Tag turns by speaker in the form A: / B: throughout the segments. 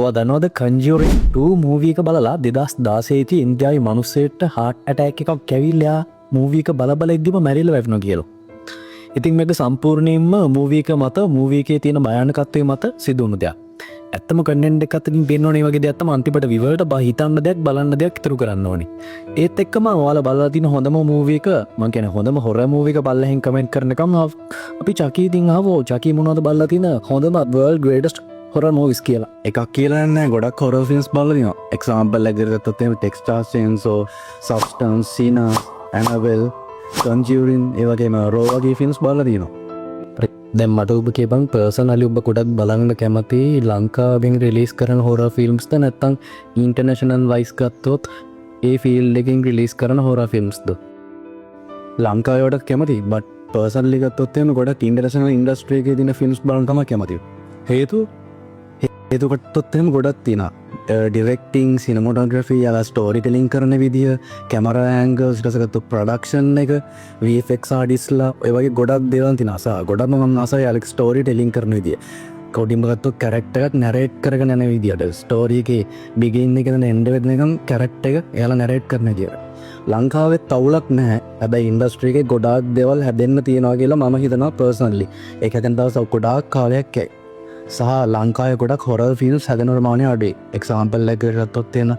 A: ඔයා දන්නවද කන්ජියුරින් 2 මූවී එක බලලා 2016 දී ඉන්දියාවේ මිනිස්සෙක්ට heart attack එකක් කැවිලා මූවී එක බල ඉද්දිම මැරිලා වැටුණා කියලා. ඉතින් මේක සම්පූර්ණයෙන්ම මූවී එක මත මූවී එකේ තියෙන භයානකත්වයේ මත සිදු වුණු දෙයක්. ඇත්තම කන්ටෙන්ට් එකක් අතරින් පේනවනේ වගේ දෙයක් තමයි අන්තිමට විවර්ට හිතන්න දෙයක් බලන්න දෙයක් ඉතුරු කරන්න ඕනේ. ඒත් එක්කම ඔයාලා බලලා තියෙන හොඳම මූවී එක මම කියන්නේ හොඳම හොරර් මූවී එක බලලා හින් කමෙන්ට් කරනකම් අපි චකී ඉතින් ආවෝ චකී මොනවද බලලා තියෙන හොඳම world greatest horror movies කියලා.
B: එකක් කියලා නෑ ගොඩක් horror films බලලා තියෙනවා. example එකකට ගත්තොත් එහෙම Texas Chainsaw, Substance, Sina, Annabelle, Conjuring ඒ වගේම Raw වගේ films බලලා තියෙනවා.
A: දැන් මට ඔබ කියපන් පර්සනලි ඔබ ගොඩක් බලන්න කැමති ලංකාවෙන් රිලීස් කරන හොරර් ෆිල්ම්ස්ද නැත්නම් ඉන්ටර්නැෂනල් වයිස් ගත්තොත් ඒ ෆීල්ඩ් එකෙන් රිලීස් කරන හොරර් ෆිල්ම්ස්ද?
B: ලංකාවේ වලට කැමති but personally ගත්තොත් එහෙම ගොඩක් international industry එකේ තියෙන films බලන්න තමයි කැමති. හේතු ගත්තොත් එහෙම ගොඩක් තියෙනවා. directing, cinematography, යාලා story telling කරන විදිය, camera angles, ඊට පස්සේ ගත්තොත් production එක, VFX artistලා ඔය වගේ ගොඩක් දේවල් තියෙනවා. ගොඩක්ම මම ආසයි යාලා story telling කරන විදිය. කවුඩින්ම ගත්තොත් character එකක් narrate කරගෙන යන විදියට story එකේ begin එකේ ඉඳන් end වෙනකන් character එක එයාලා narrate කරන විදියට. ලංකාවේ තවුලක් නැහැ. හැබැයි ඉන්ඩස්ට්‍රි එකේ ගොඩාක් දේවල් හැදෙන්න තියෙනවා කියලා මම හිතනවා personally. ඒක හැදෙන දවස් ගොඩාක් කාලයක් යයි. සහ ලංකාවේ ගොඩක් හොරර් ෆිල්ම්ස් හැදෙන ප්‍රමාණය අඩුයි. එක්සැම්පල් එකකට ගත්තොත් එන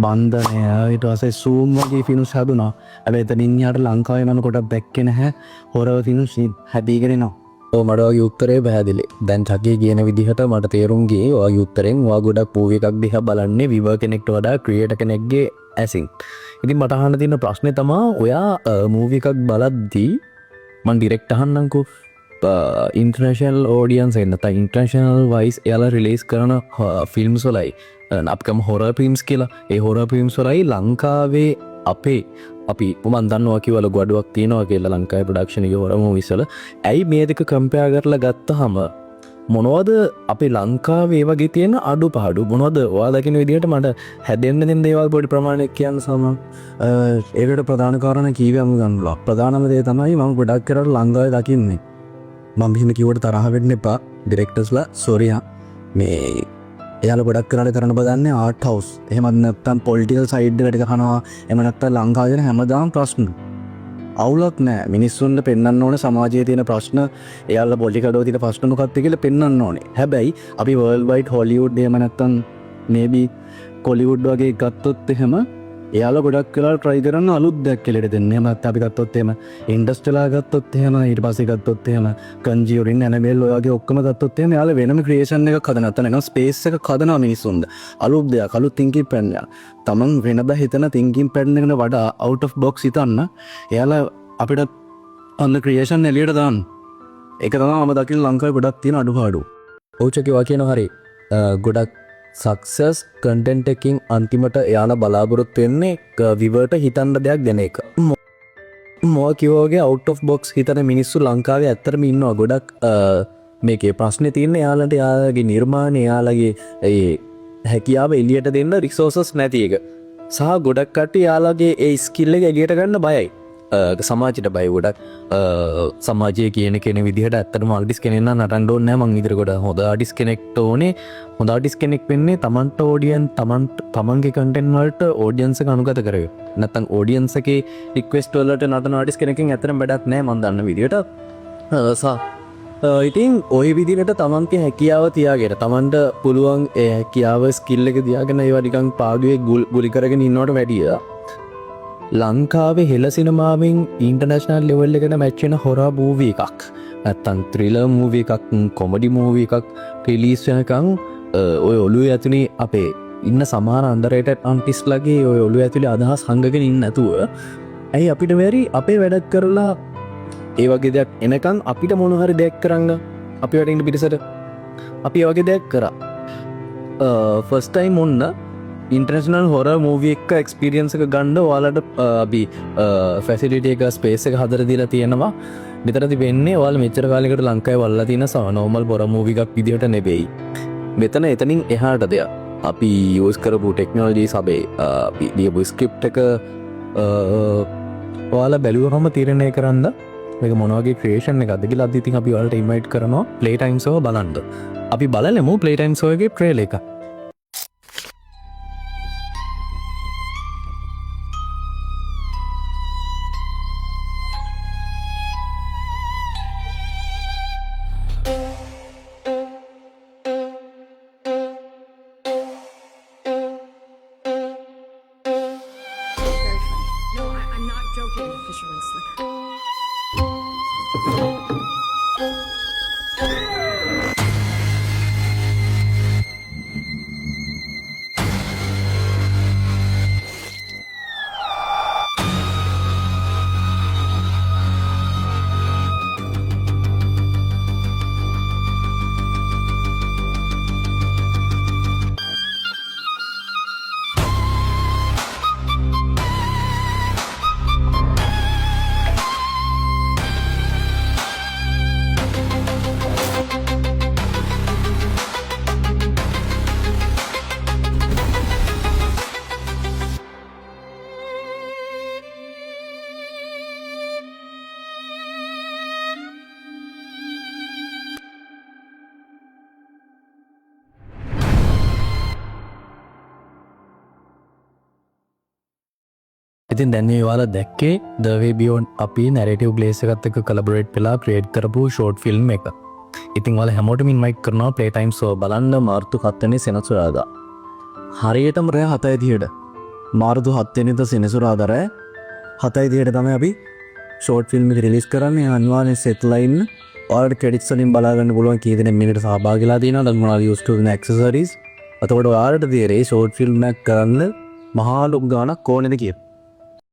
B: බන්ධනය ඊට පස්සේ සූම් වගේ ෆිල්ම්ස් හැදුනා. හැබැයි එතනින් යාට ලංකාවේ මම ගොඩක් දැක්කේ නැහැ හොරර් ෆිල්ම්ස් හැදීගෙන එනවා.
A: ඔව් මට ඔය උත්තරේ පැහැදිලි. දැන් චකී කියන විදිහට මට තේරුම් ගියේ ඔය උත්තරෙන් ඔයා ගොඩක් මූවී එකක් දිහා බලන්නේ විවර් කෙනෙක්ට වඩා ක්‍රියේටර් කෙනෙක්ගේ ඇසින්. ඉතින් මට අහන්න තියෙන ප්‍රශ්නේ තමයි ඔයා මූවී එකක් බලද්දී මම ඩිරෙක්ට් අහන්නම්කෝ ඉන්ටර්නේෂනල් ඕඩියන්ස් එන්නත ඉන්ටර්නේෂනල් වයිස් එයාලා රිලීස් කරන ෆිල්ම්ස් වලයි අපිකම හොරර් ෆිල්ම්ස් කියලා ඒ හොරර් ෆිල්ම්ස් වලයි ලංකාවේ අපේ අපි මම දන්නවා කිව්වල ගොඩක් තියෙනවා කියලා ලංකාවේ ප්‍රොඩක්ෂන් එකේ හොරර් මූවිස් වල ඇයි මේ දෙක කම්පෙයාර් කරලා ගත්තාම මොනවද අපේ ලංකාවේ ඒ වගේ තියෙන අඩුපාඩු මොනවද ඔයා දකින්න විදිහට මට හැදෙන්න දෙන දේවල් පොඩි ප්‍රමාණයක් කියන්න සම
B: ඒකට ප්‍රධාන කාරණා කීවම ගන්නවා. ප්‍රධානම දේ තමයි මම ගොඩක් කරලා ලංකාවේ දකින්නේ. මම මෙහෙම කිව්වට තරහ වෙන්න එපා ඩිරෙක්ටර්ස්ලා සෝරි මේ එයාලා ගොඩක් කරන්න බදන්නේ ආර්ට් හවුස් එහෙමත් නැත්නම් පොලිටිකල් සයිඩ් එකට කනවා එහෙම නැත්නම් ලංකාවේ දෙන හැමදාම ප්‍රශ්න අවුලක් නැහැ මිනිස්සුන්ට පෙන්වන්න ඕනේ සමාජයේ තියෙන ප්‍රශ්න එයාලා පොලිටිකල් වල තියෙන ප්‍රශ්න මොකක්ද කියලා පෙන්වන්න ඕනේ හැබැයි අපි වර්ල්ඩ් වයිඩ් හොලිවුඩ් එහෙම නැත්නම් මේබි කොලිවුඩ් වගේ ගත්තොත් එහෙම එයාලා ගොඩක් වෙලා try කරන අලුත් දෙයක් කියලා දෙන්න. එහෙම නැත්නම් අපි ගත්තොත් එහෙම ඉන්ඩස්ට්‍රියලා ගත්තොත් එහෙම ඊට පස්සේ ගත්තොත් එහෙම Conjuring, Annabelle ඔය වගේ ඔක්කොම ගත්තොත් එහෙම එයාලා වෙනම ක්‍රියේෂන් එකක් හදන නැත්නම් නිකන් ස්පේස් එකක් හදනවා මිනිස්සුන්ද. අලුත් දෙයක්, අලුත් thinking pattern එක. තමන් වෙනදා හිතන thinking pattern එකට වඩා out of box හිතන්න එයාලා අපිට අන්න ක්‍රියේෂන් එළියට දාන්න. ඒක තමයි මම දකින ලංකාවේ ගොඩක් තියෙන අඩුපාඩු.
A: ඔව්චකේ වා කියනවා හරි. ගොඩක් සක්සස් කන්ටෙන්ට් එකකින් අන්තිමට එයාලා බලාපොරොත්තු වෙන්නේ විවර්ට හිතන්න දෙයක් දෙන එක. මොවා කිව්වගේ out of box හිතන මිනිස්සු ලංකාවේ ඇත්තටම ඉන්නවා ගොඩක්. මේකේ ප්‍රශ්නේ තියෙන්නේ එයාලට එයාලගේ නිර්මාණ එයාලගේ ඒ හැකියාව එළියට දෙන්න රිසෝසස් නැති එක. සහ ගොඩක් කට්ටිය එයාලගේ ඒ ස්කිල් එක එළියට ගන්න බයයි. සමාජයට බය ගොඩක් සමාජය කියන කෙන විදිහට ඇත්තටම ආටිස් කෙනෙක් නම් නටන්න ඕනේ නැහැ මං ඉදිරිය කොට හොඳ ආටිස් කෙනෙක්ට ඕනේ හොඳ ආටිස් කෙනෙක් වෙන්නේ තමන්ට ඕඩියන් තමන්ගේ කන්ටෙන්ට් වලට ඔඩියන්ස් එක අනුගත කරගන්න නැත්නම් ඔඩියන්ස් එකේ රික්වෙස්ට් වලට නටන ආටිස් කෙනකින් ඇත්තටම වැඩක් නැහැ මං දන්න විදිහට ඉතින් ওই විදිහට තමන්ගේ හැකියාව තියාගෙන තමන්ට පුළුවන් ඒ හැකියාව ස්කිල් එක තියාගෙන ඒවා නිකන් පාඩුවේ ගුලි කරගෙන ඉන්නවට වැඩිය ලංකාවේ හෙළ සිනමාවෙන් ඉන්ටර්නැෂනල් ලෙවල් එකට මැච් වෙන හොරර් මූවී එකක් නැත්තම් ත්‍රිලර් මූවී එකක් කොමඩි මූවී එකක් රිලීස් වෙනකන් ඔය ඔළුවේ ඇතුලේ අපේ ඉන්න සමහර අන්ඩර්රේටඩ් ආටිස්ට්ලාගේ ඔය ඔළුවේ ඇතුලේ අදහස් හංගගෙන ඉන්න නැතුව ඇයි අපිට බැරි අපේ වැඩක් කරලා ඒ වගේ දෙයක් එනකන් අපිට මොන හරි දෙයක් කරන්න අපි වැඩ ඉන්න පිටසට අපි ඒ වගේ දෙයක් කරා ෆස්ට් ටයිම් ඔන්න ඉන්ටර්නැෂනල් හොරර් මූවී එක එක්ස්පීරියන්ස් එක ගන්න ඔයාලට අපි ෆැසිලිටි එක ස්පේස් එක හදලා දීලා තියෙනවා. මෙතනදී වෙන්නේ ඔයාලා මෙච්චර කාලයකට ලංකාවේ වල්ලා තියෙන නෝමල් හොරර් මූවී එකක් විදිහට නෙවෙයි. මෙතන එතනින් එහාට දෙයක්. අපි යූස් කරපු ටෙක්නොලොජිස් අපේ අපි ලියපු ස්ක්‍රිප්ට් එක ඔයාලා බැලුවම තීරණය කරන්න මේක මොන වගේ ක්‍රියේෂන් එකක්ද කියලා අද ඉතින් අපි ඔයාලට ඉන්වයිට් කරනවා ප්ලේ ටයිම් ෂෝ බලන්න. අපි බලමු ප්ලේ ටයිම් ෂෝ එකේ ට්‍රේලර් එක. ඉතින් දැන් ඒවාලා දැක්කේ දවේ බියෝන් අපි නැරටිව් ගලේස එකත් එක කලබරේට් වෙලා ක්‍රියේට් කරපු ෂෝට් ෆිල්ම් එක. ඉතින් වල හැමෝටම ඉන්වයිට් කරනවා ප්ලේ ටයිම් ෂෝ බලන්න මාර්තු 7 වෙනි සෙනසුරාදා.
B: හරියටම රෑ 7:30ට මාර්තු 7 වෙනිදා සෙනසුරාදා රෑ 7:30ට තමයි අපි ෂෝට් ෆිල්ම් එක රිලීස් කරන්නේ. අනිවාර්යෙන් සෙට්ලා ඉන්න. ඔයාලට ක්‍රෙඩිට්ස් වලින් බලා ගන්න පුළුවන් කී දෙනෙක් මේකට සහභාගීලා තියෙනවද මොනවද යූස් කරන ඇක්සසරිස්. එතකොට ඔයාලට තේරෙයි ෂෝට් ෆිල්ම් එකක් කරන්න මහා ලොකු ගාණක් ඕනේද කියලා.